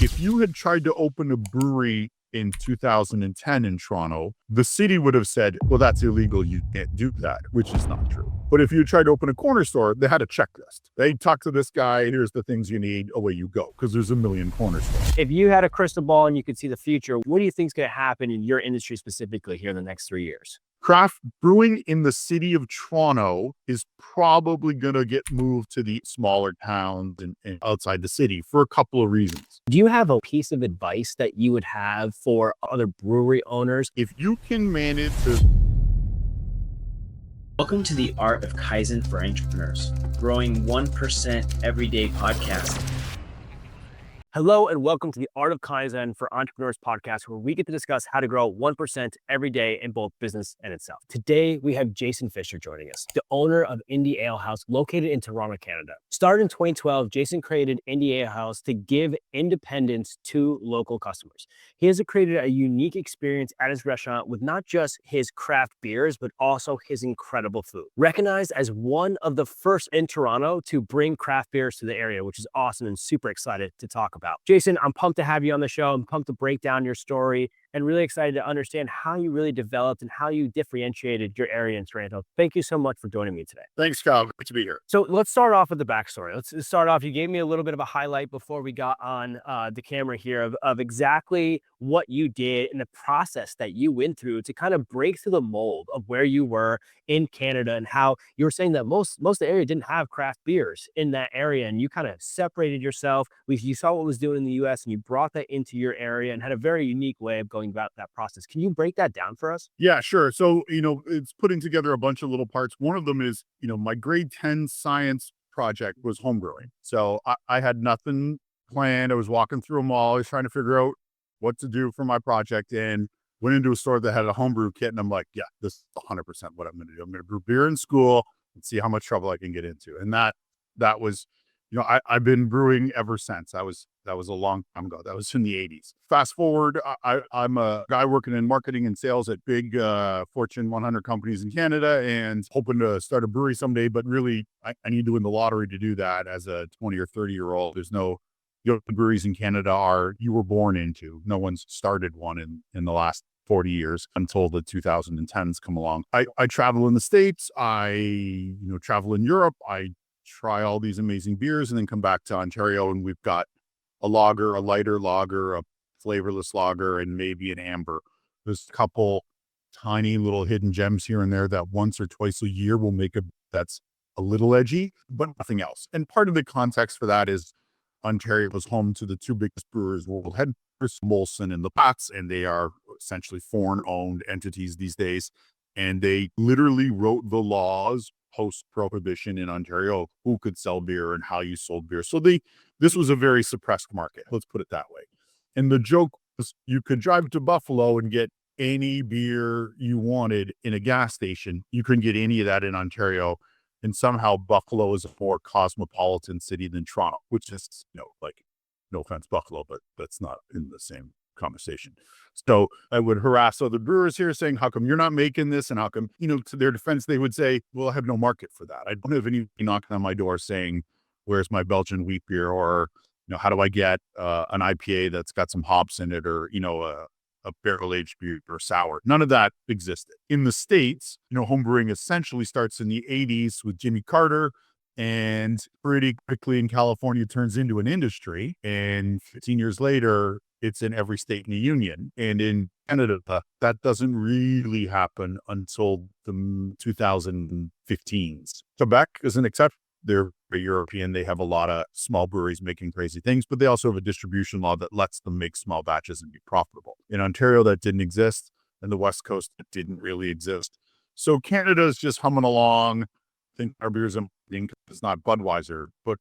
If you had tried to open a brewery in 2010 in Toronto, the city would have said, well, that's illegal. You can't do that, which is not true. But if you tried to open a corner store, they had a checklist. They talk to this guy, here's the things you need, away you go, because there's a million corner stores. If you had a crystal ball and you could see the future, what do you think is going to happen in your industry specifically here in the next 3 years? Craft brewing in the city of Toronto is probably going to get moved to the smaller towns and outside the city for a couple of reasons. Do you have a piece of advice that you would have for other brewery owners? If you can manage to... Welcome to the Art of Kaizen for Entrepreneurs, growing 1% everyday podcast. Hello and welcome to the Art of Kaizen for Entrepreneurs podcast, where we get to discuss how to grow 1% every day in both business and itself. Today, we have Jason Fisher joining us, the owner of Indie Ale House located in Toronto, Canada. Started in 2012, Jason created Indie Ale House to give independence to local customers. He has created a unique experience at his restaurant with not just his craft beers, but also his incredible food. Recognized as one of the first in Toronto to bring craft beers to the area, which is awesome and super excited to talk about. Jason, I'm pumped to have you on the show. I'm pumped to break down your story and really excited to understand how you really developed and how you differentiated your area in Toronto. Thank you so much for joining me today. Thanks, Kyle. Good to be here. So let's start off with the backstory. Let's start off. You gave me a little bit of a highlight before we got on the camera here of exactly what you did and the process that you went through to kind of break through the mold of where you were in Canada, and how you were saying that most of the area didn't have craft beers in that area, and you kind of separated yourself. You saw what was doing in the US and you brought that into your area and had a very unique way of going about that process. Can you break that down for us? Yeah, sure. So, it's putting together a bunch of little parts. One of them is, my grade 10 science project was homebrewing. So I had nothing planned. I was walking through a mall. I was trying to figure out what to do for my project, and went into a store that had a homebrew kit. And I'm like, yeah, this is 100% what I'm going to do. I'm going to brew beer in school and see how much trouble I can get into. And that was, I've been brewing ever since. That was a long time ago. That was in the 80s. Fast forward, I'm a guy working in marketing and sales at big Fortune 100 companies in Canada, and hoping to start a brewery someday. But really, I need to win the lottery to do that as a 20 or 30-year-old. There's no, the breweries in Canada you were born into. No one's started one in the last 40 years until the 2010s come along. I travel in the States. I travel in Europe. I try all these amazing beers and then come back to Ontario, and we've got a lager, a lighter lager, a flavorless lager, and maybe an amber. There's a couple tiny little hidden gems here and there that once or twice a year will make that's a little edgy, but nothing else. And part of the context for that is Ontario was home to the two biggest brewers world headquarters, Molson and the Pats, and they are essentially foreign-owned entities these days. And they literally wrote the laws post-prohibition in Ontario, who could sell beer and how you sold beer. So this was a very suppressed market, let's put it that way. And the joke was, you could drive to Buffalo and get any beer you wanted in a gas station. You couldn't get any of that in Ontario. And somehow Buffalo is a more cosmopolitan city than Toronto, which is, no offense, Buffalo, but that's not in the same conversation. So I would harass other brewers here saying, how come you're not making this? And how come, to their defense, they would say, well, I have no market for that. I don't have any knocking on my door saying, where's my Belgian wheat beer? Or, how do I get an IPA that's got some hops in it? Or, a barrel-aged beer or sour. None of that existed. In the States, homebrewing essentially starts in the 80s with Jimmy Carter, and pretty quickly in California turns into an industry. And 15 years later, it's in every state in the union. And in Canada, that doesn't really happen until the 2015s. Quebec is an exception. They're European. They have a lot of small breweries making crazy things, but they also have a distribution law that lets them make small batches and be profitable. In Ontario, that didn't exist. And the West Coast, it didn't really exist. So Canada is just humming along. I think our beer's it's not Budweiser, but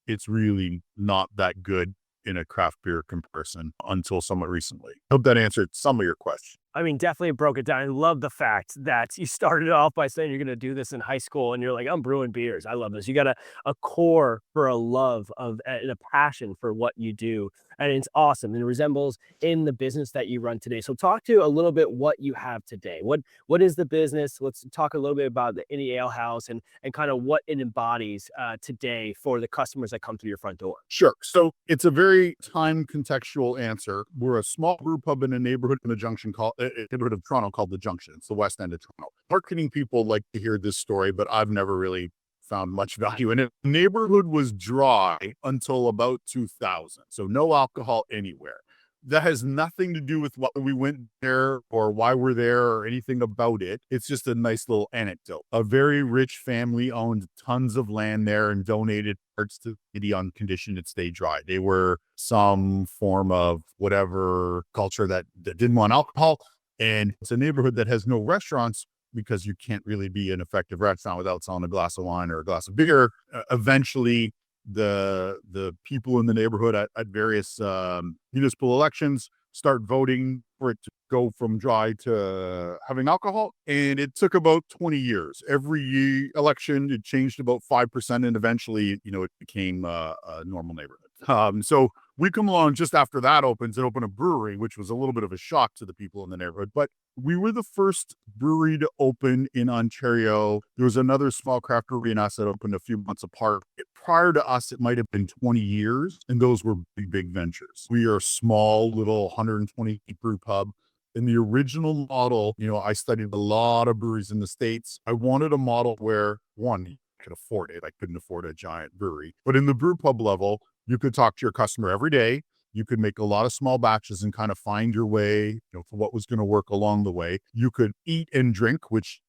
it's really not that good in a craft beer comparison until somewhat recently. I hope that answered some of your questions. I mean, definitely broke it down. I love the fact that you started off by saying you're going to do this in high school and you're like, I'm brewing beers. I love this. You got a core for a love of and a passion for what you do. and it's awesome and it resembles in the business that you run today. So talk to a little bit what you have today. What is the business? Let's talk a little bit about the indie ale house and kind of what it embodies today for the customers that come through your front door. Sure. So it's a very time contextual answer. We're a small brew pub in a neighborhood in the junction called neighborhood of Toronto called the Junction. It's the west end of Toronto. Marketing people like to hear this story, but I've never really found much value in it. The neighborhood was dry until about 2000. So no alcohol anywhere. That has nothing to do with what we went there or why we're there or anything about it. It's just a nice little anecdote. A very rich family owned tons of land there and donated parts to the city on condition it stayed dry. They were some form of whatever culture that didn't want alcohol. And it's a neighborhood that has no restaurants because you can't really be an effective restaurant without selling a glass of wine or a glass of beer. Eventually, the people in the neighborhood at various municipal elections start voting for it to go from dry to having alcohol. And it took about 20 years. Every election, it changed about 5%. And eventually, it became a normal neighborhood. So we come along just after that opens and open a brewery, which was a little bit of a shock to the people in the neighborhood. But we were the first brewery to open in Ontario. There was another small craft brewery in us that opened a few months apart. Prior to us, it might have been 20 years, and those were big ventures. We are a small, little 120 brew pub. In the original model, I studied a lot of breweries in the States. I wanted a model where, one, you could afford it. I couldn't afford a giant brewery. But in the brew pub level, you could talk to your customer every day. You could make a lot of small batches and kind of find your way, for what was going to work along the way. You could eat and drink, which,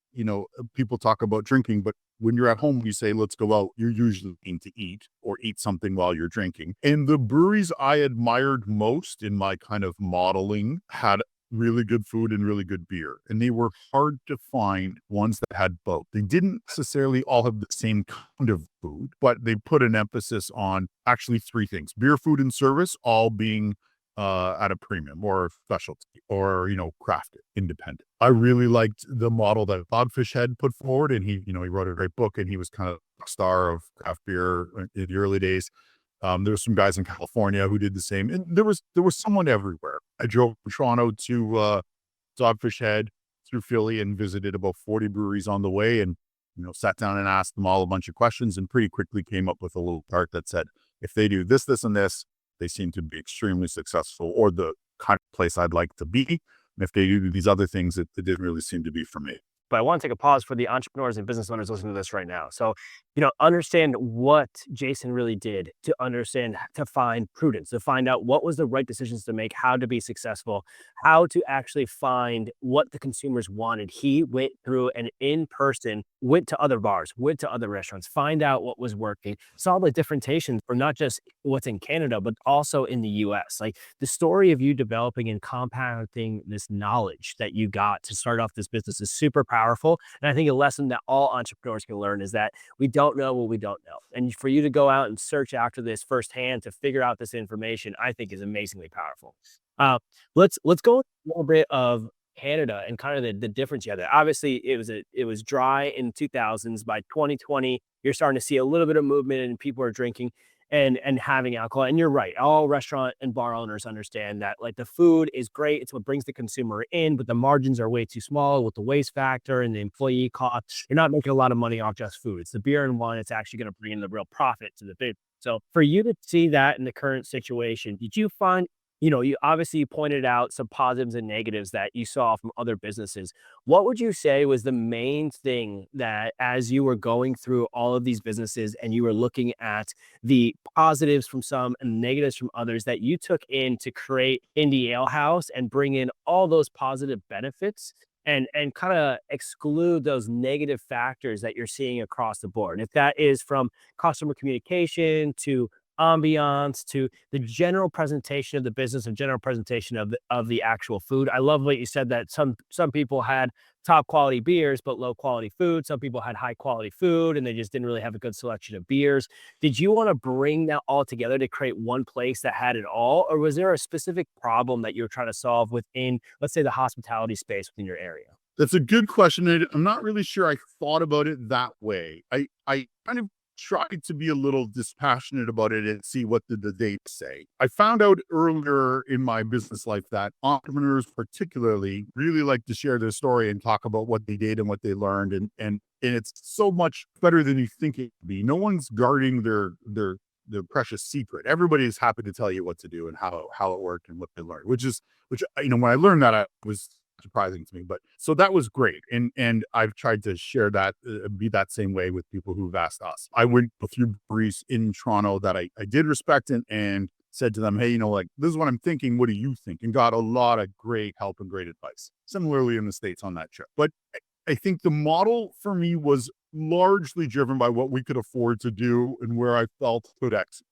people talk about drinking, but when you're at home, you say, let's go out, you're usually looking to eat or eat something while you're drinking. And the breweries I admired most in my kind of modeling had really good food and really good beer. And they were hard to find ones that had both. They didn't necessarily all have the same kind of food, but they put an emphasis on actually three things: beer, food, and service, all being at a premium or specialty or, crafted, independent. I really liked the model that Dogfish had put forward, and he wrote a great book, and he was kind of a star of craft beer in the early days. There were some guys in California who did the same, and there was someone everywhere. I drove from Toronto to Dogfish Head through Philly and visited about 40 breweries on the way, and sat down and asked them all a bunch of questions, and pretty quickly came up with a little chart that said, if they do this, this, and this, they seem to be extremely successful, or the kind of place I'd like to be. And if they do these other things, it didn't really seem to be for me. But I want to take a pause for the entrepreneurs and business owners listening to this right now. So, understand what Jason really did to understand, to find prudence, to find out what was the right decisions to make, how to be successful, how to actually find what the consumers wanted. He went through and in person, went to other bars, went to other restaurants, find out what was working, saw the differentiations for not just what's in Canada, but also in the US. Like the story of you developing and compounding this knowledge that you got to start off this business is super powerful. And I think a lesson that all entrepreneurs can learn is that we don't know what we don't know. And for you to go out and search after this firsthand to figure out this information, I think is amazingly powerful. Let's go a little bit of Canada and kind of the difference you had there. Obviously, it was dry in 2000s. By 2020, you're starting to see a little bit of movement and people are drinking and having alcohol. And you're right. All restaurant and bar owners understand that like the food is great. It's what brings the consumer in, but the margins are way too small with the waste factor and the employee costs. You're not making a lot of money off just food. It's the beer and wine. It's actually going to bring in the real profit to the business. So for you to see that in the current situation, did you find, you obviously pointed out some positives and negatives that you saw from other businesses. What would you say was the main thing that as you were going through all of these businesses and you were looking at the positives from some and negatives from others that you took in to create Indie Ale House and bring in all those positive benefits and kind of exclude those negative factors that you're seeing across the board? If that is from customer communication to ambiance to the general presentation of the business and general presentation of the actual food. I love what you said that some people had top quality beers but low quality food. Some people had high quality food and they just didn't really have a good selection of beers. Did you want to bring that all together to create one place that had it all, or was there a specific problem that you were trying to solve within, let's say, the hospitality space within your area? That's a good question. I'm not really sure I thought about it that way. I kind of tried to be a little dispassionate about it and see what did the data say. I found out earlier in my business life that entrepreneurs particularly really like to share their story and talk about what they did and what they learned. And it's so much better than you think it would be. No one's guarding their precious secret. Everybody's happy to tell you what to do and how it worked and what they learned, which when I learned that, I was surprising to me. But so that was great. And I've tried to share that, be that same way with people who've asked us. I went a few breweries in Toronto that I did respect and said to them, hey, like, this is what I'm thinking. What do you think? And got a lot of great help and great advice. Similarly in the States on that trip. But I think the model for me was largely driven by what we could afford to do and where I felt could exit.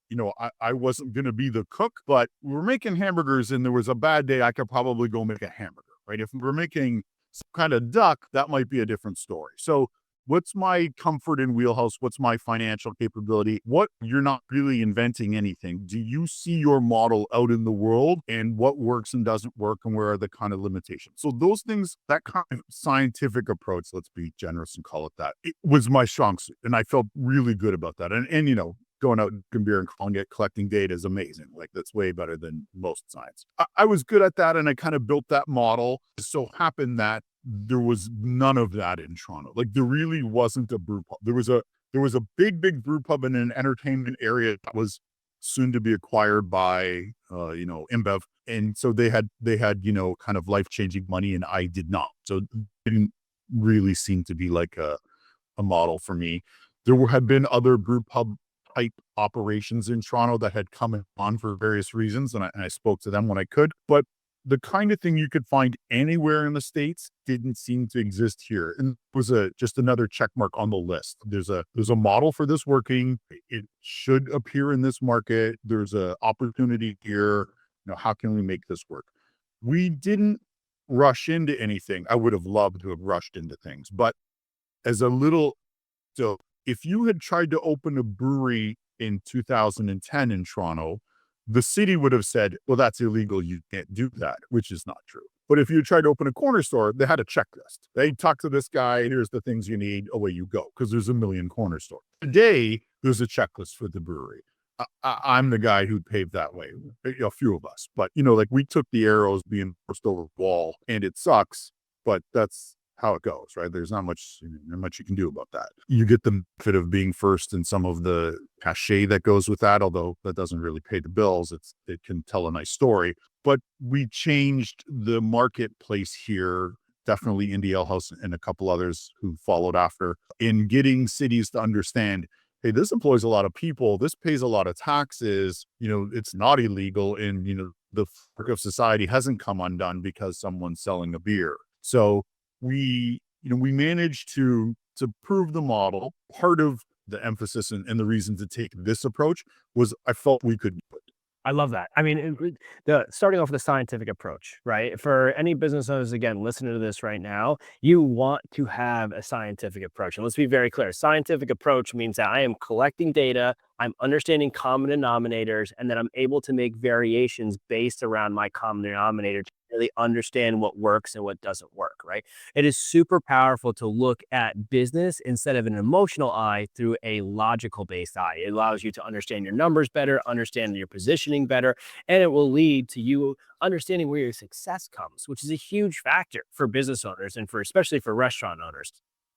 I wasn't going to be the cook, but we were making hamburgers and there was a bad day. I could probably go make a hamburger, right? If we're making some kind of duck, that might be a different story. So what's my comfort in wheelhouse? What's my financial capability? What you're not really inventing anything. Do you see your model out in the world and what works and doesn't work and where are the kind of limitations? So those things, that kind of scientific approach, let's be generous and call it that, it was my strong suit. And I felt really good about that. And going out and beer and calling it collecting data is amazing. Like that's way better than most science. I was good at that and I kind of built that model. It so happened that there was none of that in Toronto. Like there really wasn't a brew pub. There was a big brew pub in an entertainment area that was soon to be acquired by InBev. And so they had kind of life-changing money and I did not. So it didn't really seem to be like a model for me. There had been other brew pub type operations in Toronto that had come on for various reasons. And I spoke to them when I could, but the kind of thing you could find anywhere in the States didn't seem to exist here. And it was just another check mark on the list. There's a model for this working. It should appear in this market. There's a opportunity here. How can we make this work? We didn't rush into anything. I would have loved to have rushed into things, but so if you had tried to open a brewery in 2010 in Toronto, the city would have said, well, that's illegal. You can't do that, which is not true. But if you tried to open a corner store, they had a checklist. They talk to this guy, here's the things you need, away you go, because there's a million corner stores. Today, there's a checklist for the brewery. I'm the guy who paved that way, a few of us. But, like we took the arrows being forced over the wall, and it sucks, but that's how it goes, right? There's not much you can do about that. You get the benefit of being first and some of the cachet that goes with that, although that doesn't really pay the bills. It can tell a nice story. But we changed the marketplace here, definitely Indie Ale House and a couple others who followed after, in getting cities to understand, hey, this employs a lot of people. This pays a lot of taxes. It's not illegal. And, the fabric of society hasn't come undone because someone's selling a beer. So we managed to prove the model. Part of the emphasis and the reason to take this approach was I felt we could do it. I love that. I mean, starting off with the scientific approach, right? For any business owners, again, listening to this right now, you want to have a scientific approach. And let's be very clear. Scientific approach means that I am collecting data, I'm understanding common denominators, and then I'm able to make variations based around my common denominator to really understand what works and what doesn't work, right? It is super powerful to look at business instead of an emotional eye through a logical based eye. It allows you to understand your numbers better, understand your positioning better, and it will lead to you understanding where your success comes, which is a huge factor for business owners and especially for restaurant owners.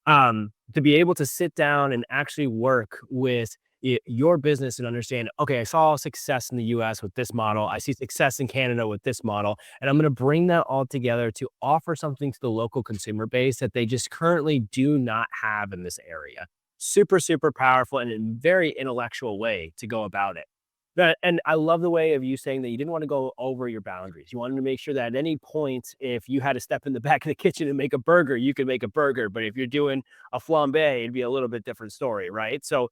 To be able to sit down and actually work with your business and understand, okay, I saw success in the US with this model. I see success in Canada with this model, and I'm going to bring that all together to offer something to the local consumer base that they just currently do not have in this area. Super, super powerful and a very intellectual way to go about it. And I love the way of you saying that you didn't want to go over your boundaries. You wanted to make sure that at any point, if you had to step in the back of the kitchen and make a burger, you could make a burger. But if you're doing a flambe, it'd be a little bit different story, right? So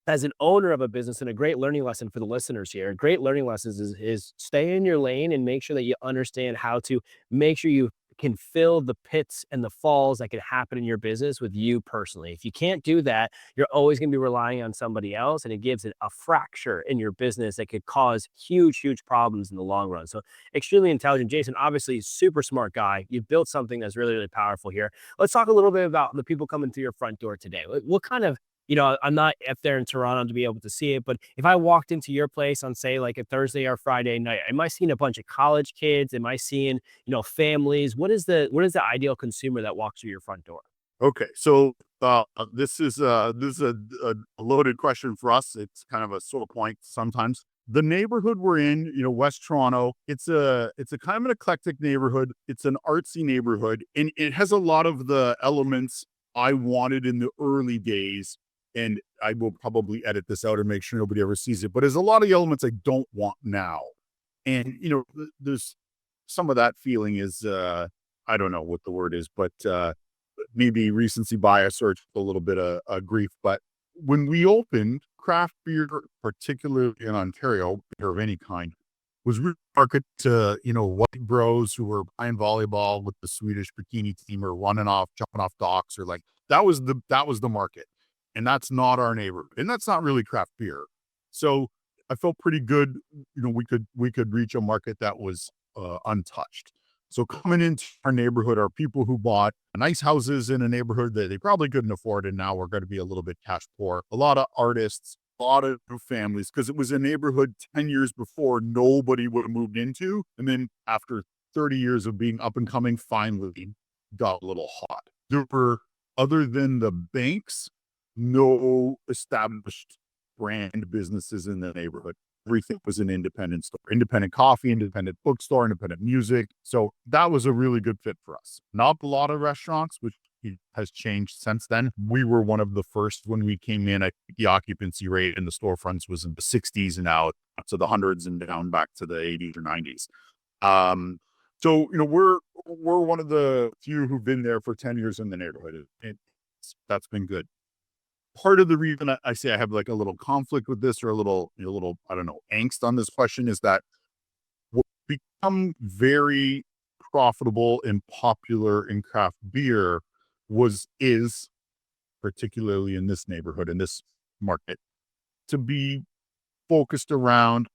as an owner of a business, and a great learning lesson for the listeners here, great learning lessons is stay in your lane and make sure that you understand how to make sure you can fill the pits and the falls that can happen in your business with you personally. If you can't do that, you're always going to be relying on somebody else, and it gives it a fracture in your business that could cause huge, huge problems in the long run. So extremely intelligent. Jason, obviously super smart guy. You've built something that's really, really powerful here. Let's talk a little bit about the people coming through your front door today. What kind of I'm not up there in Toronto to be able to see it, but if I walked into your place on, say, like a Thursday or Friday night, am I seeing a bunch of college kids? Am I seeing, families? What is the ideal consumer that walks through your front door? Okay, so this is a loaded question for us. It's kind of a sort of point sometimes. The neighborhood we're in, West Toronto, it's a kind of an eclectic neighborhood. It's an artsy neighborhood, and it has a lot of the elements I wanted in the early days. And I will probably edit this out and make sure nobody ever sees it. But there's a lot of elements I don't want now, and there's some of that feeling is I don't know what the word is, but maybe recency bias or just a little bit of grief. But when we opened, craft beer, particularly in Ontario, beer of any kind, was really market to, white bros who were playing volleyball with the Swedish bikini team or jumping off docks, or like that was the market. And that's not our neighborhood. And that's not really craft beer. So I felt pretty good, we could reach a market that was untouched. So coming into our neighborhood are people who bought nice houses in a neighborhood that they probably couldn't afford, and now we're going to be a little bit cash poor. A lot of artists, a lot of new families, because it was a neighborhood 10 years before nobody would have moved into. And then after 30 years of being up and coming, finally got a little hot. There were, other than the banks, no established brand businesses in the neighborhood. Everything was an independent store, independent coffee, independent bookstore, independent music. So that was a really good fit for us. Not a lot of restaurants, which has changed since then. We were one of the first when we came in. I think the occupancy rate in the storefronts was in the 60s and now to the hundreds and down back to the 80s or 90s. So we're one of the few who've been there for 10 years in the neighborhood. That's been good. Part of the reason I say I have like a little conflict with this, or a little, I don't know, angst on this question, is that what become very profitable and popular in craft beer is particularly in this neighborhood, in this market, to be focused around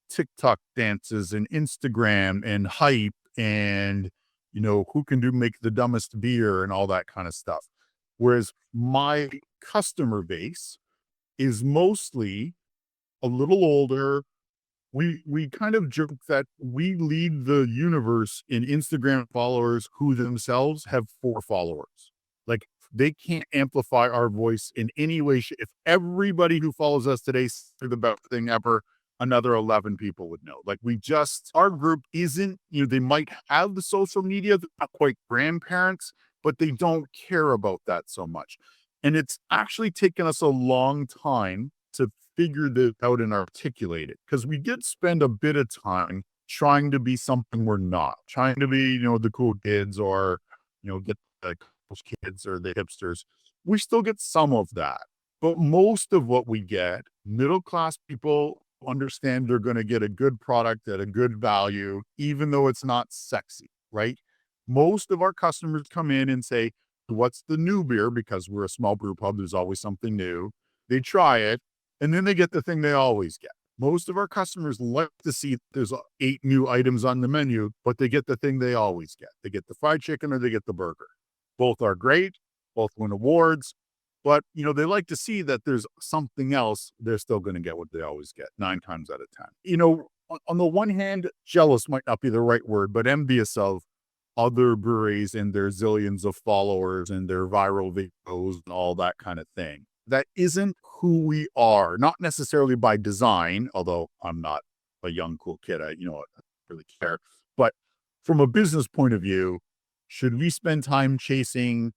TikTok dances and Instagram and hype and, who can make the dumbest beer and all that kind of stuff. Whereas my customer base is mostly a little older. We kind of joke that we lead the universe in Instagram followers who themselves have 4 followers. Like, they can't amplify our voice in any way. If everybody who follows us today said the best thing ever, another 11 people would know. Like, our group isn't, they might have the social media, they're not quite grandparents, but they don't care about that so much. And it's actually taken us a long time to figure this out and articulate it, because we did spend a bit of time trying to be something we're not, trying to be, the cool kids, or, get the cool kids or the hipsters. We still get some of that, but most of what we get, middle class people understand they're going to get a good product at a good value, even though it's not sexy, right? Most of our customers come in and say, what's the new beer? Because we're a small brew pub, there's always something new. They try it, and then they get the thing they always get. Most of our customers like to see there's 8 new items on the menu, but they get the thing they always get. They get the fried chicken or they get the burger. Both are great, both win awards, but they like to see that there's something else. They're still going to get what they always get 9 times out of 10. On the one hand, jealous might not be the right word, but envious of other breweries and their zillions of followers and their viral videos and all that kind of thing. That isn't who we are, not necessarily by design, although I'm not a young, cool kid. I don't really care. But from a business point of view, should we spend time chasing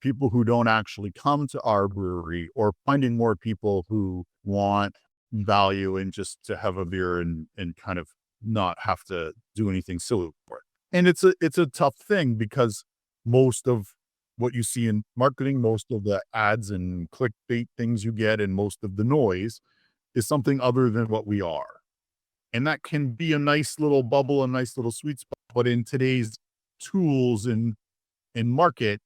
people who don't actually come to our brewery, or finding more people who want value and just to have a beer and kind of not have to do anything silly for it? And it's a tough thing, because most of what you see in marketing, most of the ads and clickbait things you get, and most of the noise is something other than what we are. And that can be a nice little bubble, a nice little sweet spot. But in today's tools and market,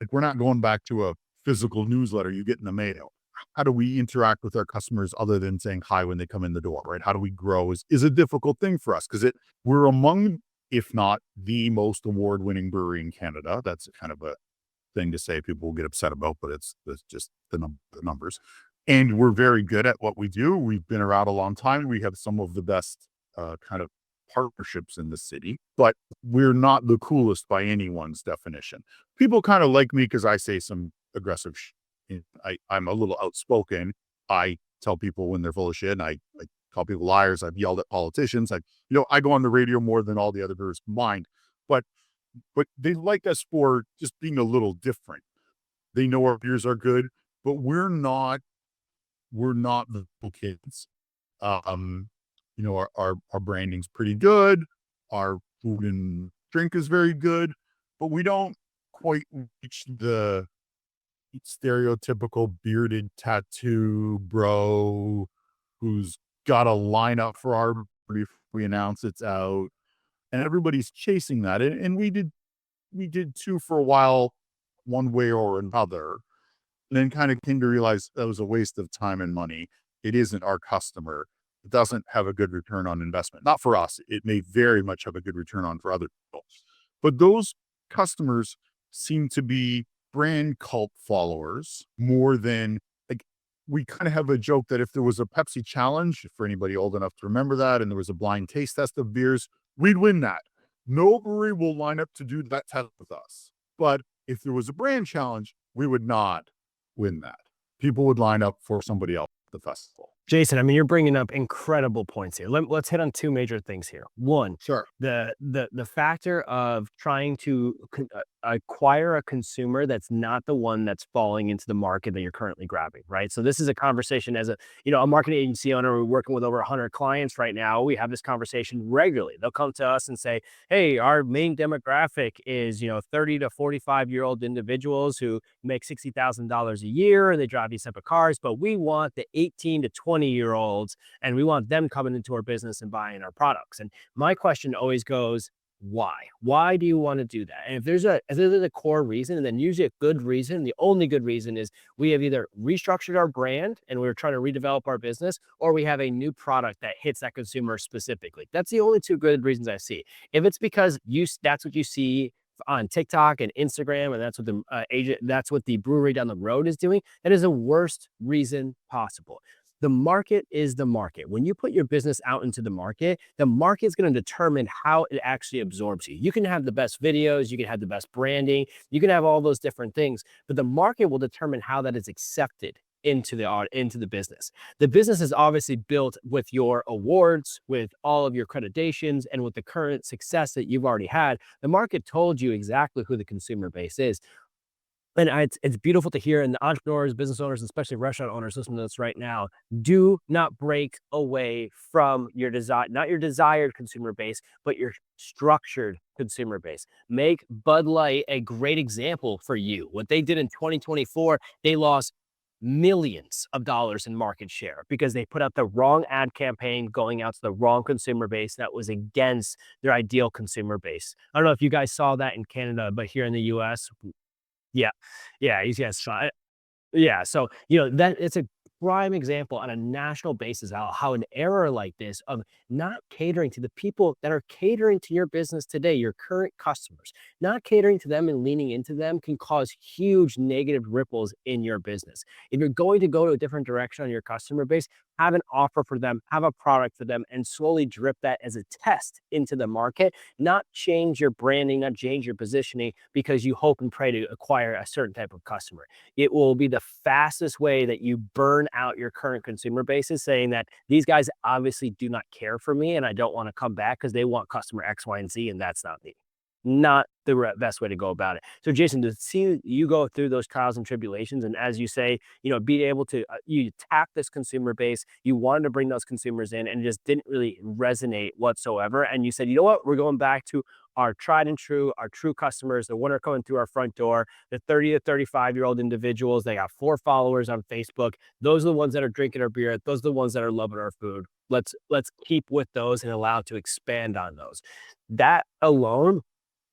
like, we're not going back to a physical newsletter you get in the mail. How do we interact with our customers other than saying hi when they come in the door, right? How do we grow is a difficult thing for us, because we're among, if not the most award-winning brewery in Canada. That's kind of a thing to say people will get upset about, but it's just the numbers. And we're very good at what we do. We've been around a long time. We have some of the best kind of partnerships in the city, but we're not the coolest by anyone's definition. People kind of like me because I say some aggressive I'm a little outspoken. I tell people when they're full of shit, and I call people liars. I've yelled at politicians. I go on the radio more than all the other brewers combined, but they like us for just being a little different. They know our beers are good, but we're not the cool kids. Our branding's pretty good. Our food and drink is very good, but we don't quite reach the stereotypical bearded tattoo bro who's got a lineup for our if we announce it's out, and everybody's chasing that. And we did too for a while, one way or another. And then kind of came to realize that was a waste of time and money. It isn't our customer. It doesn't have a good return on investment. Not for us. It may very much have a good return on for other people. But those customers seem to be brand cult followers more than we kind of have a joke that if there was a Pepsi challenge, for anybody old enough to remember that, and there was a blind taste test of beers, we'd win that. No brewery will line up to do that test with us. But if there was a brand challenge, we would not win that. People would line up for somebody else at the festival. Jason, I mean, you're bringing up incredible points here. Let's hit on two major things here. One, Sure. the factor of trying to acquire a consumer that's not the one that's falling into the market that you're currently grabbing, right? So this is a conversation as a marketing agency owner. We're working with over 100 clients right now. We have this conversation regularly. They'll come to us and say, hey, our main demographic is 30 to 45-year-old individuals who make $60,000 a year. They drive these type of cars, but we want the 18 to 20-year-olds, and we want them coming into our business and buying our products. And my question always goes, why? Why do you want to do that? And if there's a core reason, and then usually a good reason, the only good reason is we have either restructured our brand and we're trying to redevelop our business, or we have a new product that hits that consumer specifically. That's the only two good reasons I see. If it's because that's what you see on TikTok and Instagram, and that's what the brewery down the road is doing, that is the worst reason possible. The market is the market. When you put your business out into the market is going to determine how it actually absorbs you. You can have the best videos, you can have the best branding, you can have all those different things, but the market will determine how that is accepted into the business. The business is obviously built with your awards, with all of your accreditations, and with the current success that you've already had. The market told you exactly who the consumer base is. And it's beautiful to hear, and the entrepreneurs, business owners, especially restaurant owners listening to this right now, do not break away from your not your desired consumer base, but your structured consumer base. Make Bud Light a great example for you. What they did in 2024, they lost millions of dollars in market share because they put out the wrong ad campaign going out to the wrong consumer base that was against their ideal consumer base. I don't know if you guys saw that in Canada, but here in the US, yeah. Yes. Yeah. So, that it's a prime example on a national basis how an error like this of not catering to the people that are catering to your business today, your current customers, not catering to them and leaning into them can cause huge negative ripples in your business. If you're going to go to a different direction on your customer base, have an offer for them, have a product for them, and slowly drip that as a test into the market, not change your branding, not change your positioning because you hope and pray to acquire a certain type of customer. It will be the fastest way that you burn out your current consumer base is saying that these guys obviously do not care for me and I don't want to come back because they want customer X, Y, and Z, and that's not me. Not the best way to go about it. So Jason, to see you go through those trials and tribulations, and as you say, being able to, you tap this consumer base, you wanted to bring those consumers in and it just didn't really resonate whatsoever. And you said, you know what, we're going back to our tried and true, our true customers, the one are coming through our front door, the 30 to 35-year-old individuals, they got 4 followers on Facebook. Those are the ones that are drinking our beer. Those are the ones that are loving our food. Let's keep with those and allow to expand on those. That alone,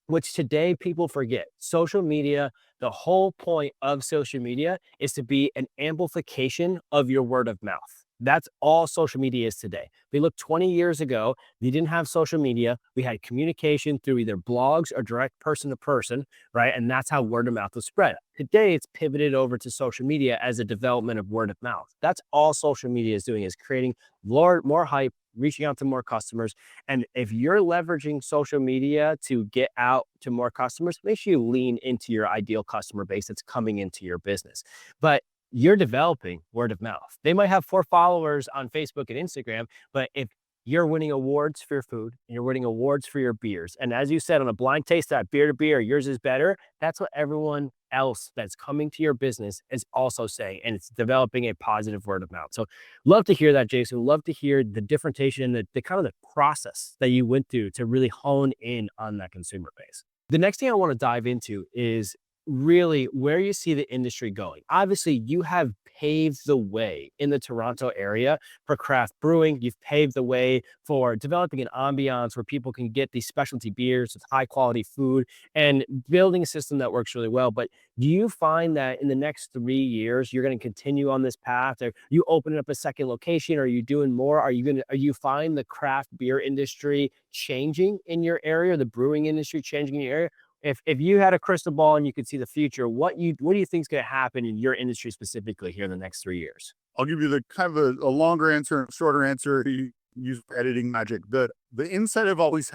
which today people forget. Social media, the whole point of social media is to be an amplification of your word of mouth. That's all social media is today. We look 20 years ago, we didn't have social media. We had communication through either blogs or direct person to person, right? And that's how word of mouth was spread. Today, it's pivoted over to social media as a development of word of mouth. That's all social media is doing, is creating more hype, reaching out to more customers. And if you're leveraging social media to get out to more customers, make sure you lean into your ideal customer base that's coming into your business. But you're developing word of mouth. They might have 4 followers on Facebook and Instagram, but if you're winning awards for your food and you're winning awards for your beers, and as you said, on a blind taste that beer to beer, yours is better, that's what everyone else that's coming to your business is also saying, and it's developing a positive word of mouth. So love to hear that, Jason. Love to hear the differentiation, the kind of the process that you went through to really hone in on that consumer base. The next thing I want to dive into is really where you see the industry going. Obviously, you have paved the way in the Toronto area for craft brewing. You've paved the way for developing an ambiance where people can get these specialty beers with high quality food and building a system that works really well. But do you find that in the next 3 years, you're going to continue on this path? Are you opening up a second location? Are you doing more? Are you find the craft beer industry changing in your area, the brewing industry changing in your area? If you had a crystal ball and you could see the future, what do you think is going to happen in your industry specifically here in the next 3 years? I'll give you the kind of a longer answer and a shorter answer. You use editing magic. The insight I've always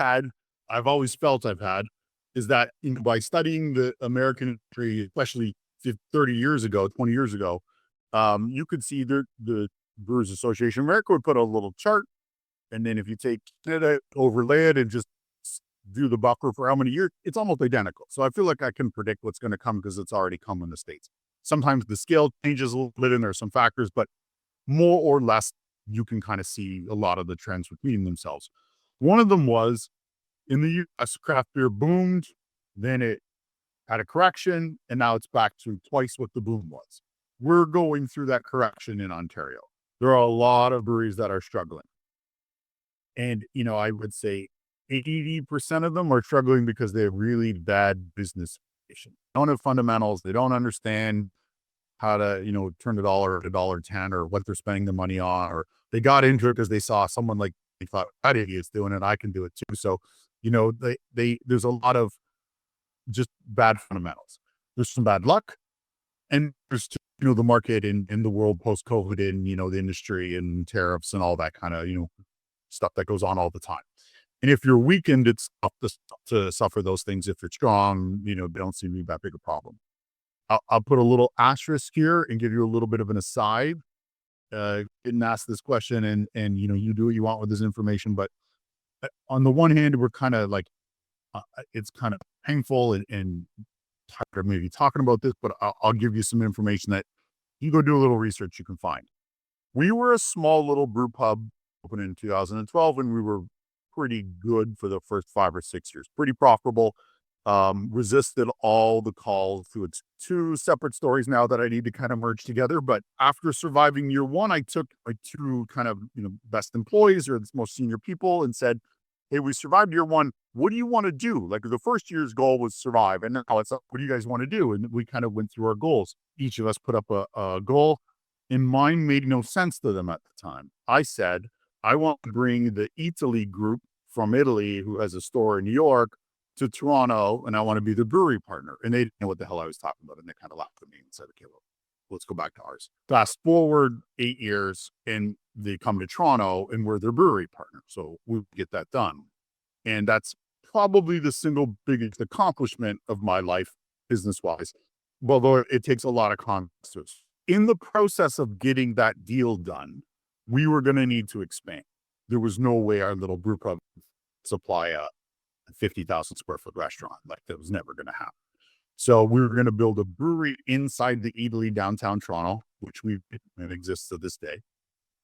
felt I've had, is that by studying the American industry, especially 30 years ago, 20 years ago, you could see the Brewers Association of America would put a little chart. And then if you take Canada, overlay it, and just do the buffer for how many years, it's almost identical. So I feel like I can predict what's going to come because it's already come in the States. Sometimes the scale changes a little bit and there are some factors, but more or less, you can kind of see a lot of the trends repeating themselves. One of them was in the US, craft beer boomed, then it had a correction, and now it's back to twice what the boom was. We're going through that correction in Ontario. There are a lot of breweries that are struggling. And, I would say 80% of them are struggling because they have really bad business education. They don't have fundamentals. They don't understand how to, turn $1 or what they're spending the money on, or they got into it because they saw someone like, they thought that idiot's doing it, I can do it too. So, there's a lot of just bad fundamentals. There's some bad luck, and there's the market in the world post-COVID, and the industry and tariffs and all that kind of stuff that goes on all the time. And if you're weakened, it's tough to suffer those things. If you're strong, they don't seem to be that big a problem. I'll put a little asterisk here and give you a little bit of an aside. Didn't ask this question, and you do what you want with this information. But on the one hand, we're kind of like, it's kind of painful and tired of maybe talking about this, but I'll give you some information that you go do a little research, you can find. We were a small little brew pub opened in 2012, and we were pretty good for the first 5 or 6 years. Pretty profitable. Resisted all the calls to its 2 separate stories now that I need to kind of merge together. But after surviving year 1, I took my 2 kind of, best employees or the most senior people and said, hey, we survived year 1. What do you want to do? Like, the first year's goal was survive. And now it's, what do you guys want to do? And we kind of went through our goals. Each of us put up a goal, and mine made no sense to them at the time. I said, I want to bring the Italy group from Italy, who has a store in New York, to Toronto, and I want to be the brewery partner. And they didn't know what the hell I was talking about. And they kind of laughed at me and said, okay, well, let's go back to ours. Fast forward 8 years, and they come to Toronto, and we're their brewery partner. So we get that done. And that's probably the single biggest accomplishment of my life, business-wise, although it takes a lot of context. In the process of getting that deal done, we were going to need to expand. There was no way our little brew pub could supply a 50,000 square foot restaurant. Like, that was never going to happen. So we were going to build a brewery inside the Italy downtown Toronto, which it exists to this day.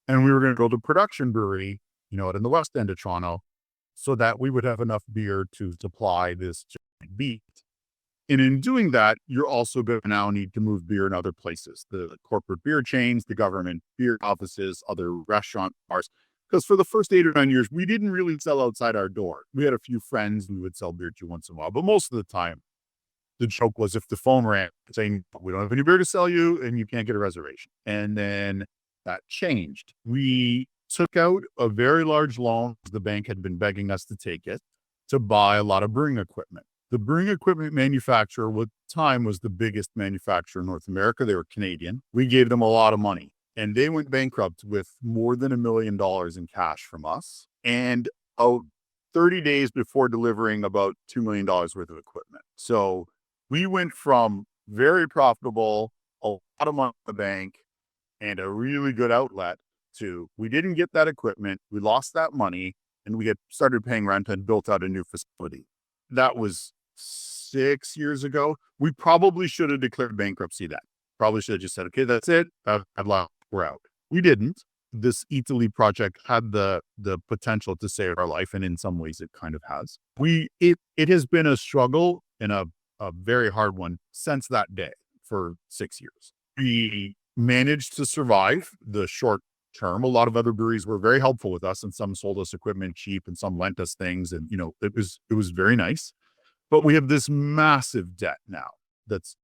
And we were going to build a production brewery, out in the west end of Toronto, so that we would have enough beer to supply this giant beat. And in doing that, you're also going to now need to move beer in other places, the corporate beer chains, the government beer offices, other restaurant bars. Because for the first 8 or 9 years, we didn't really sell outside our door. We had a few friends we would sell beer to once in a while, but most of the time, the joke was if the phone rang saying, we don't have any beer to sell you and you can't get a reservation. And then That changed. We took out a very large loan. The bank had been begging us to take it to buy a lot of brewing equipment. The brewing equipment manufacturer at the time was the biggest manufacturer in North America. They were Canadian. We gave them a lot of money and they went bankrupt with more than $1 million in cash from us. And 30 days before delivering about $2 million worth of equipment. So we went from very profitable, a lot of money in the bank, and a really good outlet to we didn't get that equipment, we lost that money, and we had started paying rent and built out a new facility. That was 6 years ago. We probably should have declared bankruptcy then. Probably should have just said, okay, that's it. We're out. We didn't. This Italy project had the potential to save our life, and in some ways it kind of has. It has been a struggle and a very hard one since that day for 6 years. We managed to survive the short term. A lot of other breweries were very helpful with us, and some sold us equipment cheap and some lent us things, and it was very nice. But we have this massive debt now that's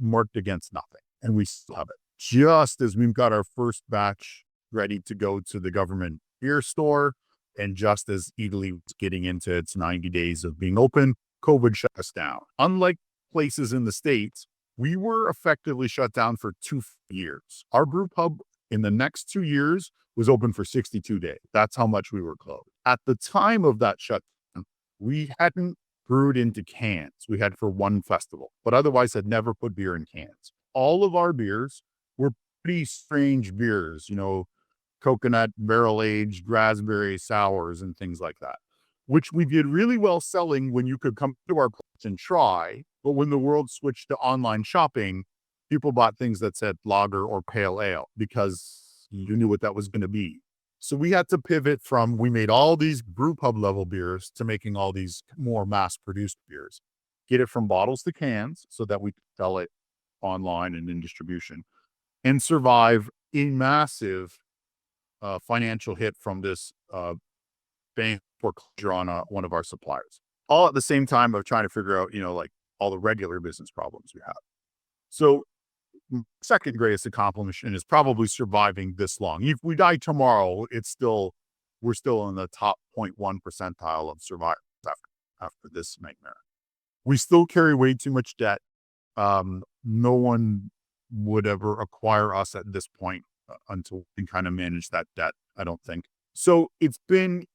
marked against nothing, and we still have it. Just as we've got our first batch ready to go to the government beer store, and just as Italy was getting into its 90 days of being open, COVID shut us down. Unlike places in the States, we were effectively shut down for 2 years. Our brew pub in the next 2 years was open for 62 days. That's how much we were closed. At the time of that shutdown, we hadn't brewed into cans. We had for one festival, but otherwise had never put beer in cans. All of our beers were pretty strange beers, coconut, barrel-aged, raspberry sours, and things like that, which we did really well selling when you could come to our place and try. But when the world switched to online shopping, people bought things that said lager or pale ale because you knew what that was going to be. So we had to pivot from, we made all these brew pub level beers to making all these more mass produced beers, get it from bottles to cans so that we could sell it online and in distribution, and survive a massive financial hit from this bank foreclosure on one of our suppliers, all at the same time of trying to figure out, like all the regular business problems we have. So second greatest accomplishment is probably surviving this long. If we die tomorrow, we're still in the top 0.1 percentile of survivors after this nightmare. We still carry way too much debt. No one would ever acquire us at this point until we can kind of manage that debt, I don't think. So it's been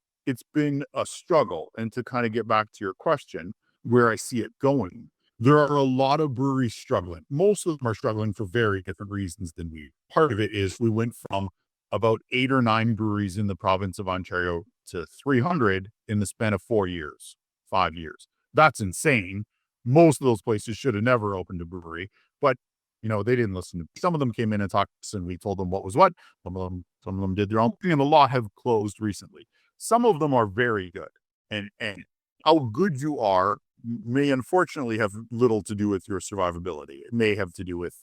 a struggle. And to kind of get back to your question, where I see it going, there are a lot of breweries struggling. Most of them are struggling for very different reasons than we. Part of it is we went from about 8 or 9 breweries in the province of Ontario to 300 in the span of 4 years, 5 years. That's insane. Most of those places should have never opened a brewery, but they didn't listen. Some of them came in and talked to us and we told them what was what. Some of them did their own thing, and a lot have closed recently. Some of them are very good, and how good you are may unfortunately have little to do with your survivability. It may have to do with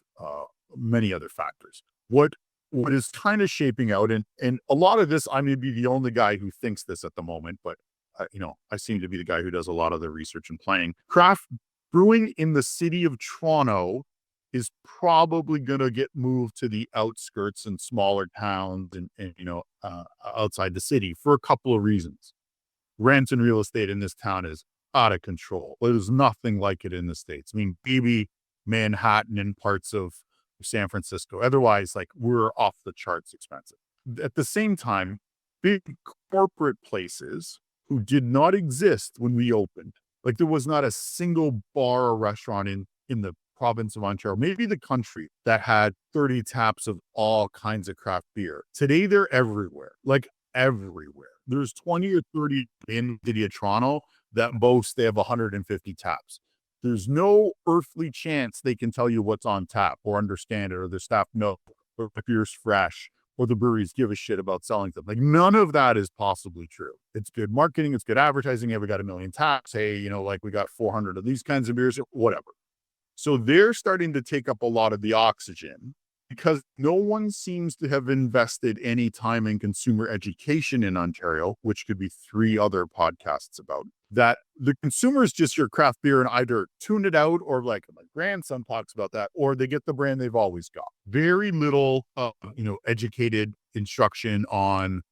many other factors. What is kind of shaping out, and a lot of this, I may be the only guy who thinks this at the moment, but I seem to be the guy who does a lot of the research and planning. Craft brewing in the city of Toronto is probably going to get moved to the outskirts and smaller towns and outside the city for a couple of reasons. Rent and real estate in this town is out of control. There's nothing like it in the States. I mean, maybe Manhattan and parts of San Francisco. Otherwise, we're off the charts expensive. At the same time, big corporate places who did not exist when we opened, there was not a single bar or restaurant in the province of Ontario, maybe the country, that had 30 taps of all kinds of craft beer. Today, they're everywhere, everywhere. There's 20 or 30 in the city of Toronto that boast they have 150 taps. There's no earthly chance they can tell you what's on tap or understand it, or the staff know, or the beer's fresh, or the breweries give a shit about selling them. None of that is possibly true. It's good marketing. It's good advertising. Hey, we got 1 million taps. Hey, we got 400 of these kinds of beers, whatever. So they're starting to take up a lot of the oxygen because no one seems to have invested any time in consumer education in Ontario, which could be 3 other podcasts about, that the consumer is just your craft beer and either tune it out, or like my grandson talks about that, or they get the brand they've always got. Very little, educated instruction on,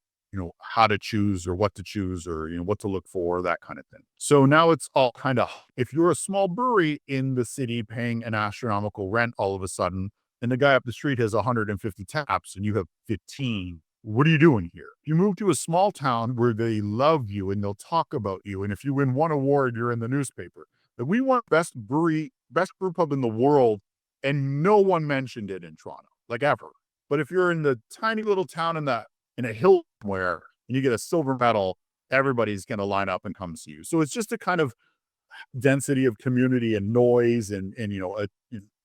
how to choose or what to choose or, what to look for, that kind of thing. So now it's all kind of, if you're a small brewery in the city paying an astronomical rent all of a sudden, and the guy up the street has 150 taps and you have 15, what are you doing here? You move to a small town where they love you and they'll talk about you. And if you win one award, you're in the newspaper. But we want best brew pub in the world, and no one mentioned it in Toronto, like ever. But if you're in the tiny little town in a hill somewhere and you get a silver medal, everybody's going to line up and come see you. So it's just a kind of density of community and noise and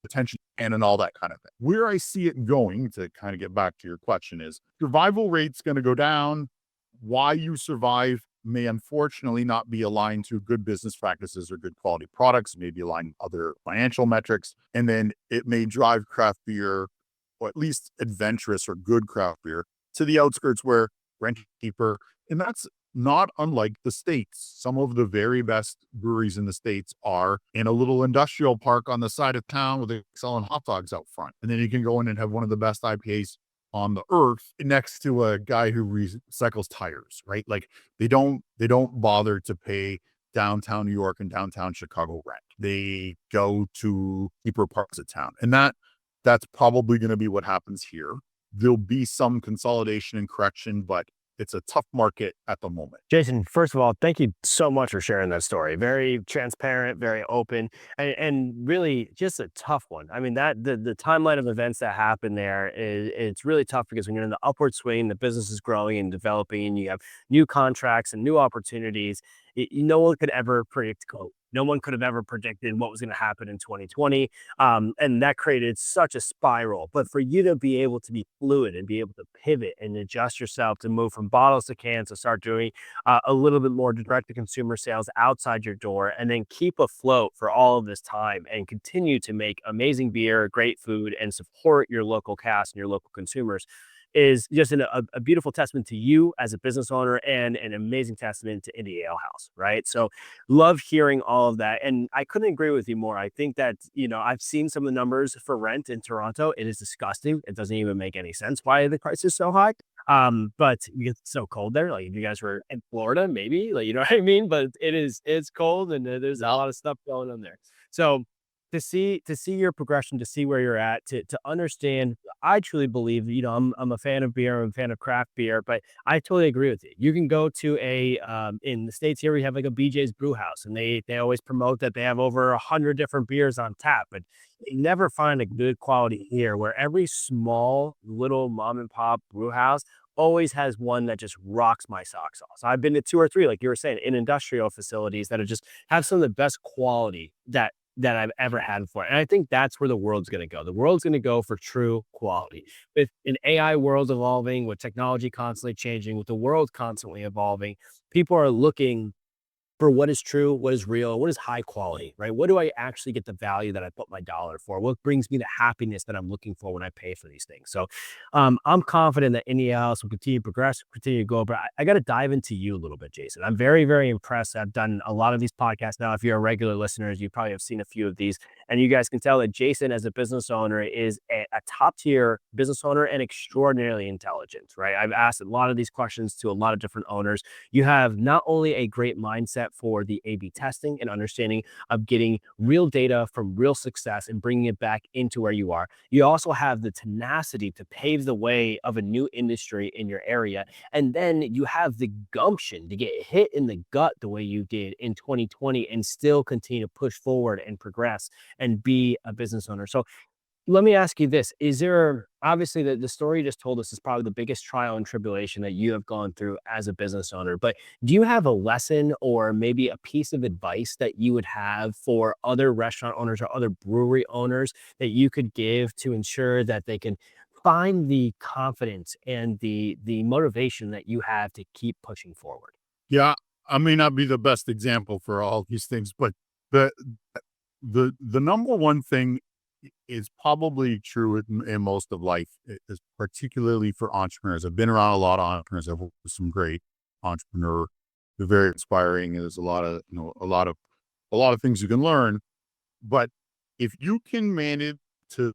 attention and all that kind of thing. Where I see it going, to kind of get back to your question, is survival rate's going to go down. Why you survive may unfortunately not be aligned to good business practices or good quality products, maybe aligned with other financial metrics. And then it may drive craft beer, or at least adventurous or good craft beer, to the outskirts where rent cheaper. And that's not unlike the States. Some of the very best breweries in the States are in a little industrial park on the side of town where they're selling hot dogs out front. And then you can go in and have one of the best IPAs on the earth next to a guy who recycles tires, right? Like they don't bother to pay downtown New York and downtown Chicago rent. They go to cheaper parts of town. And that's probably going to be what happens here. There'll be some consolidation and correction, but it's a tough market at the moment. Jason, first of all, thank you so much for sharing that story. Very transparent, very open, and really just a tough one. I mean, that the timeline of events that happen there it's really tough, because when you're in the upward swing, the business is growing and developing, and you have new contracts and new opportunities. No one could ever predict COVID. No one could have ever predicted what was going to happen in 2020. And that created such a spiral. But for you to be able to be fluid and be able to pivot and adjust yourself to move from bottles to cans, to start doing a little bit more direct to consumer sales outside your door, and then keep afloat for all of this time and continue to make amazing beer, great food, and support your local cast and your local consumers, is just a beautiful testament to you as a business owner, and an amazing testament to Indie Ale House, right? So love hearing all of that. And I couldn't agree with you more. I think that, I've seen some of the numbers for rent in Toronto. It is disgusting. It doesn't even make any sense why the price is so high. But it's so cold there. Like if you guys were in Florida, maybe, like, you know what I mean? But it's cold, and there's a lot of stuff going on there. So to see your progression, to see where you're at, to understand, I truly believe, I'm a fan of beer, I'm a fan of craft beer, but I totally agree with you. You can go to in the States here, we have like a BJ's Brew House, and they always promote that they have over 100 different beers on tap, but you never find a good quality here, where every small little mom and pop brew house always has one that just rocks my socks off. So I've been to 2 or 3, like you were saying, in industrial facilities that are just have some of the best quality that I've ever had before. And I think that's where the world's going to go. The world's going to go for true quality. With an AI world evolving, with technology constantly changing, with the world constantly evolving, people are looking for what is true, what is real, what is high quality, right? What do I actually get the value that I put my dollar for? What brings me the happiness that I'm looking for when I pay for these things? So I'm confident that Indie House will continue to progress, continue to go. But I got to dive into you a little bit, Jason. I'm very, very impressed. I've done a lot of these podcasts now. If you're a regular listener, you probably have seen a few of these. And you guys can tell that Jason, as a business owner, is a top tier business owner and extraordinarily intelligent, right? I've asked a lot of these questions to a lot of different owners. You have not only a great mindset for the A/B testing and understanding of getting real data from real success and bringing it back into where you are, you also have the tenacity to pave the way of a new industry in your area. And then you have the gumption to get hit in the gut the way you did in 2020 and still continue to push forward and progress and be a business owner. So let me ask you this. Is there, obviously the story you just told us is probably the biggest trial and tribulation that you have gone through as a business owner, but do you have a lesson or maybe a piece of advice that you would have for other restaurant owners or other brewery owners that you could give to ensure that they can find the confidence and the motivation that you have to keep pushing forward? Yeah, I may not be the best example for all these things, but the number one thing is probably true in most of life, is particularly for entrepreneurs. I've been around a lot of entrepreneurs. I've worked with some great entrepreneur. They're very inspiring. There's a lot of, a lot of things you can learn. But if you can manage to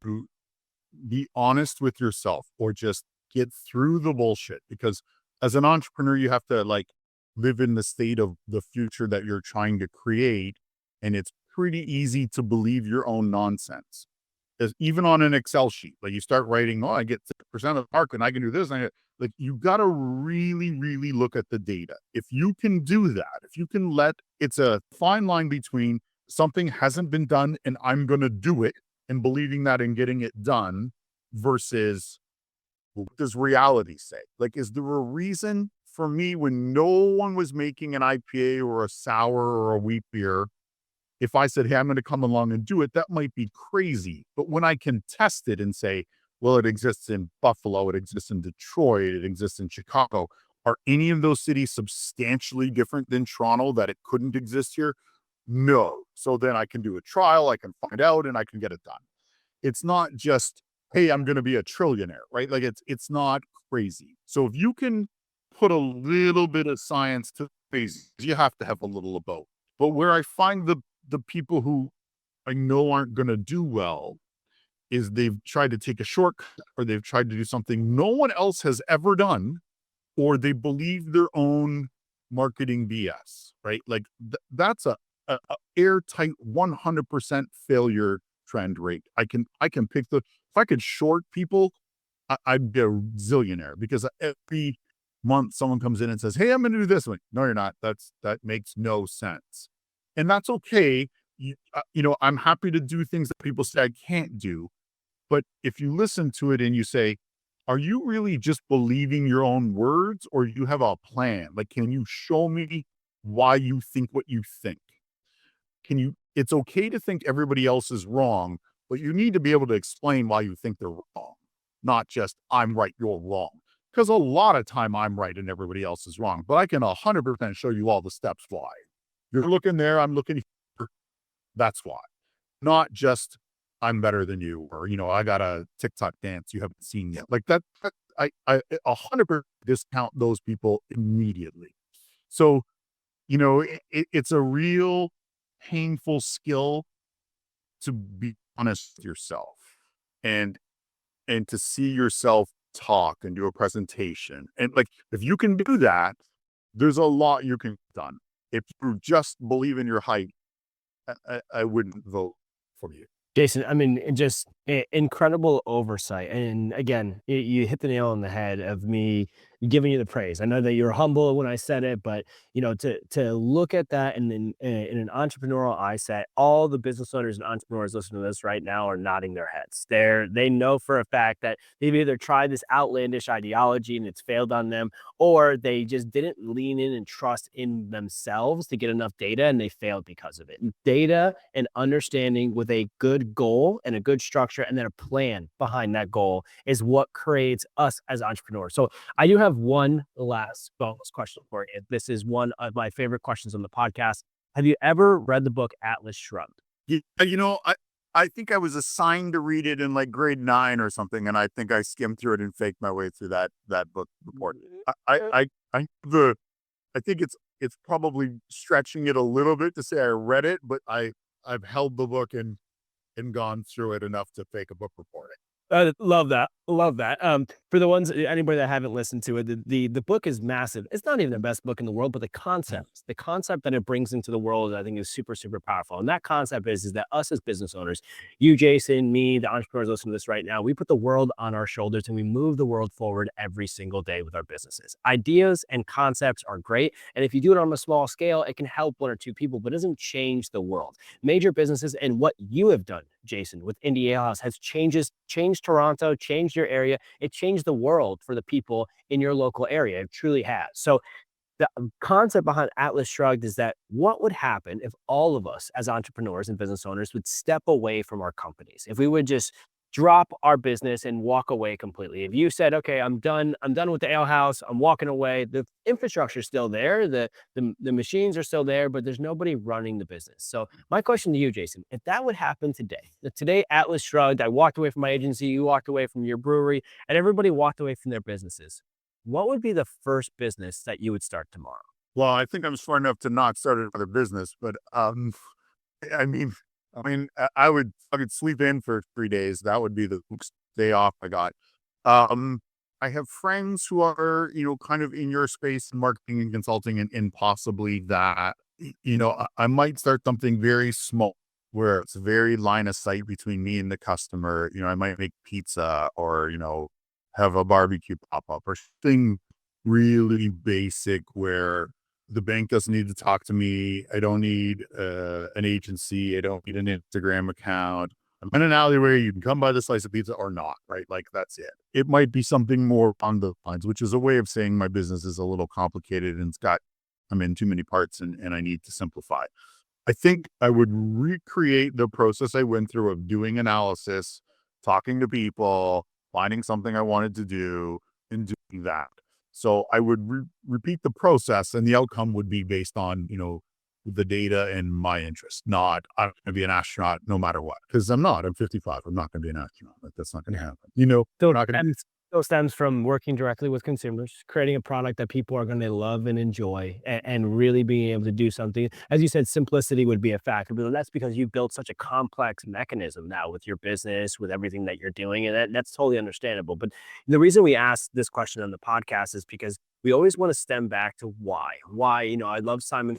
be honest with yourself or just get through the bullshit, because as an entrepreneur, you have to like live in the state of the future that you're trying to create. And it's pretty easy to believe your own nonsense. As even on an Excel sheet, like you start writing, oh, I get 6% of the market and I can do this. Like you got to really, really look at the data. If you can do that, if you can it's a fine line between something hasn't been done and I'm going to do it and believing that and getting it done versus what does reality say? Like, is there a reason for me when no one was making an IPA or a sour or a wheat beer? If I said, hey, I'm going to come along and do it, that might be crazy. But when I can test it and say, well, it exists in Buffalo, it exists in Detroit, it exists in Chicago, are any of those cities substantially different than Toronto that it couldn't exist here? No. So then I can do a trial, I can find out, and I can get it done. It's not just, hey, I'm going to be a trillionaire, right? Like it's not crazy. So if you can put a little bit of science to things, you have to have a little of both. But where I find the people who I know aren't going to do well is they've tried to take a shortcut or they've tried to do something no one else has ever done, or they believe their own marketing BS, right? Like that's a airtight 100% failure trend rate. I can pick if I could short people, I'd be a zillionaire because every month someone comes in and says, hey, I'm going to do this. I'm like, no, you're not. That makes no sense. And that's okay. I'm happy to do things that people say I can't do. But if you listen to it and you say, are you really just believing your own words or you have a plan? Like, can you show me why you think what you think? It's okay to think everybody else is wrong, but you need to be able to explain why you think they're wrong, not just I'm right, you're wrong. Because a lot of time I'm right and everybody else is wrong, but I can 100% show you all the steps why. You're looking there, I'm looking here. That's why. Not just I'm better than you, or, I got a TikTok dance you haven't seen yet. Like that I 100% discount those people immediately. So, it's a real painful skill to be honest with yourself and to see yourself talk and do a presentation. And like, if you can do that, there's a lot you can get done. If you just believe in your hype, I wouldn't vote for you. Jason, I mean, just incredible oversight. And again, you hit the nail on the head of me giving you the praise. I know that you're humble when I said it, but to look at that in an entrepreneurial mindset, all the business owners and entrepreneurs listening to this right now are nodding their heads. They know for a fact that they've either tried this outlandish ideology and it's failed on them, or they just didn't lean in and trust in themselves to get enough data and they failed because of it. Data and understanding with a good goal and a good structure and then a plan behind that goal is what creates us as entrepreneurs. So I do have one last bonus question for you. This is one of my favorite questions on the podcast. Have you ever read the book Atlas Shrugged? Yeah, I think I was assigned to read it in like grade 9 or something, and I think I skimmed through it and faked my way through that book report. I think it's probably stretching it a little bit to say I read it, but I've held the book and gone through it enough to fake a book report. Love that. Love that. For the ones, anybody that haven't listened to it, the book is massive. It's not even the best book in the world, but the concept that it brings into the world, I think is super, super powerful. And that concept is that us as business owners, you, Jason, me, the entrepreneurs listening to this right now, we put the world on our shoulders and we move the world forward every single day with our businesses. Ideas and concepts are great. And if you do it on a small scale, it can help one or two people, but it doesn't change the world. Major businesses and what you have done, Jason, with Indie Ale House has changed Toronto, changed your area. It changed the world for the people in your local area. It truly has. So the concept behind Atlas Shrugged is that what would happen if all of us as entrepreneurs and business owners would step away from our companies? If we would just drop our business and walk away completely. If you said, okay, I'm done with the ale house, I'm walking away, the infrastructure's still there, the machines are still there, but there's nobody running the business. So my question to you, Jason, if that would happen today, that today Atlas shrugged, I walked away from my agency, you walked away from your brewery, and everybody walked away from their businesses, what would be the first business that you would start tomorrow? Well, I think I'm smart enough to not start another business, but I mean, I could sleep in for 3 days. That would be the day off I got. Um, I have friends who are, kind of in your space, marketing and consulting, and possibly that, I might start something very small where it's very line of sight between me and the customer. I might make pizza or, have a barbecue pop up or something really basic where the bank doesn't need to talk to me. I don't need an agency. I don't need an Instagram account. I'm in an alleyway. You can come buy the slice of pizza or not, right? Like that's it. It might be something more on the lines, which is a way of saying my business is a little complicated and I'm in too many parts and I need to simplify. I think I would recreate the process I went through of doing analysis, talking to people, finding something I wanted to do, and doing that. So I would repeat the process, and the outcome would be based on, the data and my interest. Not, I'm going to be an astronaut no matter what, because I'm not. I'm 55. I'm not going to be an astronaut. Like, that's not going to happen. So not going to. still stems from working directly with consumers, creating a product that people are going to love and enjoy, and really being able to do something. As you said, simplicity would be a factor, but that's because you've built such a complex mechanism now with your business, with everything that you're doing, and that's totally understandable. But the reason we ask this question on the podcast is because we always want to stem back to why. Why, I love Simon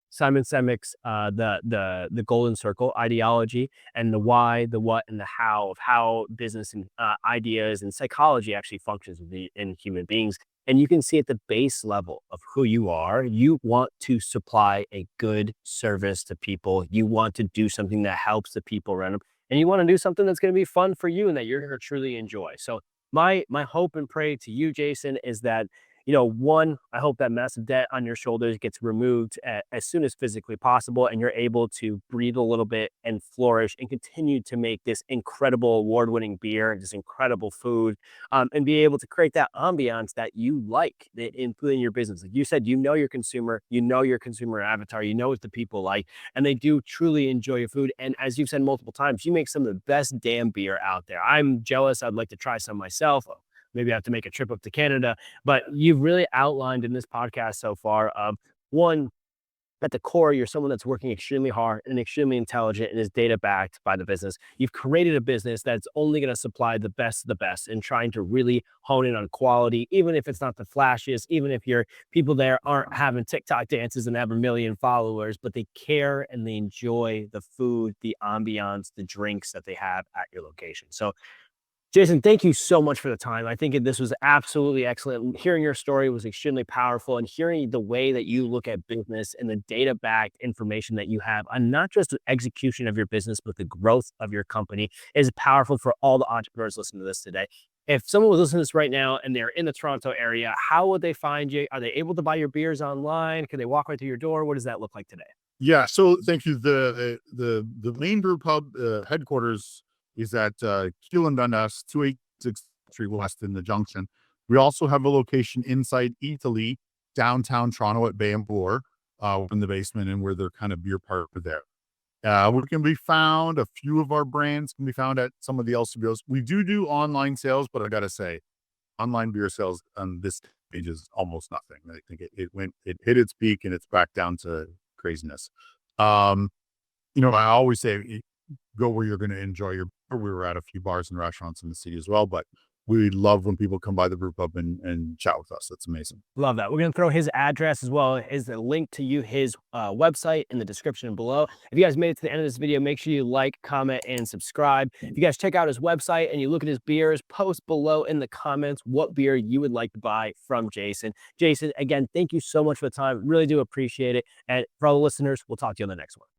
Semek's the golden circle ideology, and the why, the what, and the how of how business and ideas and psychology actually functions in human beings. And you can see at the base level of who you are, you want to supply a good service to people. You want to do something that helps the people around them, and you want to do something that's going to be fun for you and that you're going to truly enjoy. So my hope and pray to you, Jason, is that one, I hope that massive debt on your shoulders gets removed as soon as physically possible, and you're able to breathe a little bit and flourish and continue to make this incredible award-winning beer, this incredible food, and be able to create that ambiance that you like in your business. Like you said, your consumer, your consumer avatar, what the people like, and they do truly enjoy your food. And as you've said multiple times, you make some of the best damn beer out there. I'm jealous. I'd like to try some myself. Maybe I have to make a trip up to Canada, but you've really outlined in this podcast so far of one, at the core, you're someone that's working extremely hard and extremely intelligent and is data backed by the business. You've created a business that's only going to supply the best of the best and trying to really hone in on quality, even if it's not the flashiest, even if your people there aren't having TikTok dances and have 1 million followers, but they care and they enjoy the food, the ambiance, the drinks that they have at your location. So Jason, thank you so much for the time. I think this was absolutely excellent. Hearing your story was extremely powerful, and hearing the way that you look at business and the data-backed information that you have on not just the execution of your business, but the growth of your company is powerful for all the entrepreneurs listening to this today. If someone was listening to this right now and they're in the Toronto area, how would they find you? Are they able to buy your beers online? Can they walk right to your door? What does that look like today? Yeah. So thank you. The main brew pub headquarters is at Keel and Dundas, 286 Street West in the Junction. We also have a location inside Italy, downtown Toronto at Bay and Bloor, in the basement, and where they're kind of beer partner there. We can be found, a few of our brands can be found at some of the LCBOs. We do online sales, but I got to say, online beer sales on this page is almost nothing. I think it hit its peak and it's back down to craziness. I always say, go where you're going to enjoy your beer. We were at a few bars and restaurants in the city as well, but we love when people come by the brew pub and chat with us. That's amazing. Love that. We're going to throw his address as well as the link to his website in the description below. If you guys made it to the end of this video, make sure you like, comment, and subscribe. If you guys check out his website and you look at his beers, post below in the comments what beer you would like to buy from Jason. Jason, again, thank you so much for the time. Really do appreciate it. And for all the listeners, we'll talk to you on the next one.